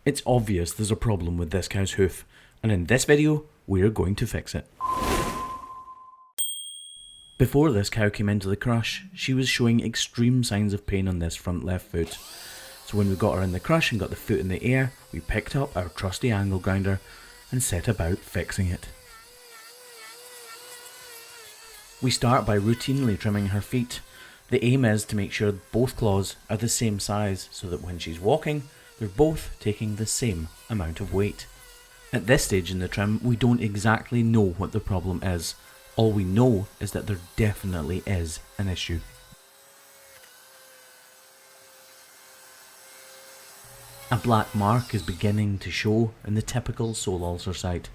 It's obvious there's a problem with this cow's hoof, and in this video, we're going to fix it. Before this cow came into the crush, she was showing extreme signs of pain on this front left foot. So when we got her in the crush and got the foot in the air, we picked up our trusty angle grinder and set about fixing it. We start by routinely trimming her feet. The aim is to make sure both claws are the same size so that when she's walking, they're both taking the same amount of weight. At this stage in the trim, we don't exactly know what the problem is. All we know is that there definitely is an issue. A black mark is beginning to show in the typical sole ulcer site.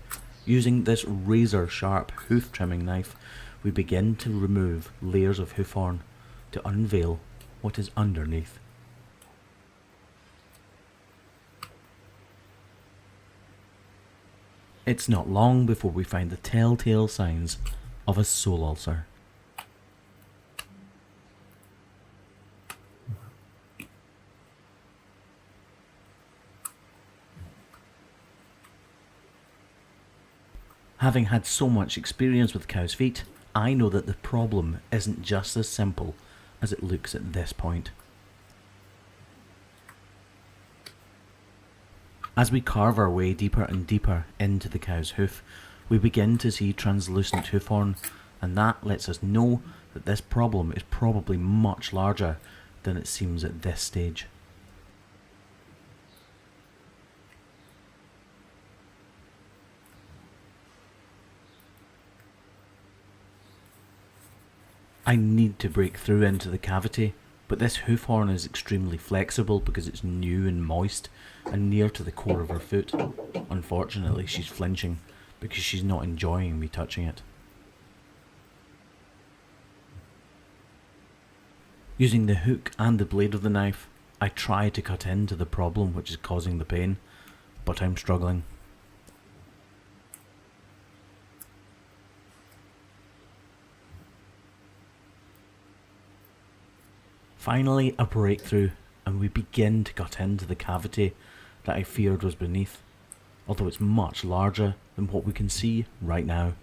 Using this razor sharp hoof trimming knife, we begin to remove layers of hoof horn to unveil what is underneath. It's not long before we find the telltale signs of a sole ulcer. Having had so much experience with cow's feet, I know that the problem isn't just as simple as it looks at this point. As we carve our way deeper and deeper into the cow's hoof, we begin to see translucent hoof horn, and that lets us know that this problem is probably much larger than it seems at this stage. I need to break through into the cavity, but this hoof horn is extremely flexible because it's new and moist and near to the core of her foot. Unfortunately, she's flinching because she's not enjoying me touching it. Using the hook and the blade of the knife, I try to cut into the problem which is causing the pain, but I'm struggling. Finally, a breakthrough, and we begin to cut into the cavity that I feared was beneath, although it's much larger than what we can see right now.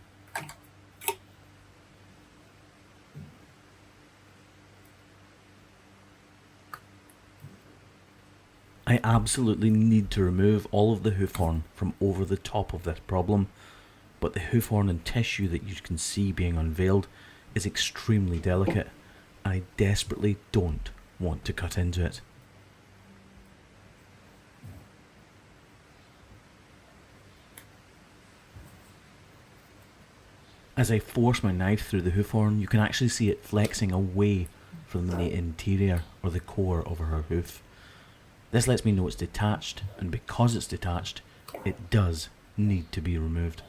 I absolutely need to remove all of the hoof horn from over the top of this problem, but the hoof horn and tissue that you can see being unveiled is extremely delicate. I desperately don't want to cut into it. As I force my knife through the hoof horn, you can actually see it flexing away from the interior or the core of her hoof. This lets me know it's detached, and because it's detached, it does need to be removed.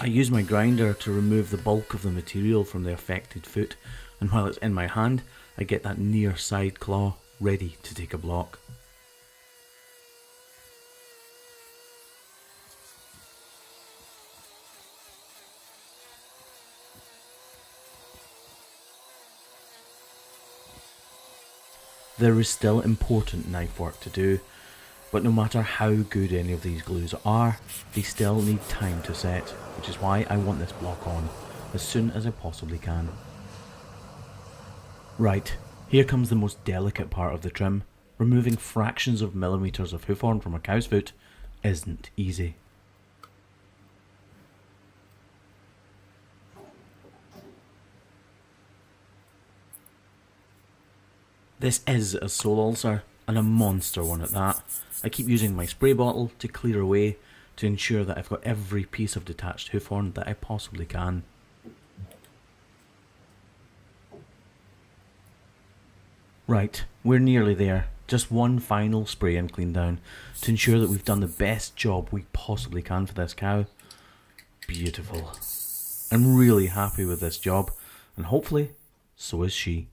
I use my grinder to remove the bulk of the material from the affected foot, and while it's in my hand, I get that near side claw ready to take a block. There is still important knife work to do, but no matter how good any of these glues are, they still need time to set, which is why I want this block on as soon as I possibly can. Right, here comes the most delicate part of the trim. Removing fractions of millimeters of hoof horn from a cow's foot isn't easy. This is a sole ulcer, and a monster one at that. I keep using my spray bottle to clear away to ensure that I've got every piece of detached hoof horn that I possibly can. Right, we're nearly there. Just one final spray and clean down to ensure that we've done the best job we possibly can for this cow. Beautiful. I'm really happy with this job, and hopefully so is she.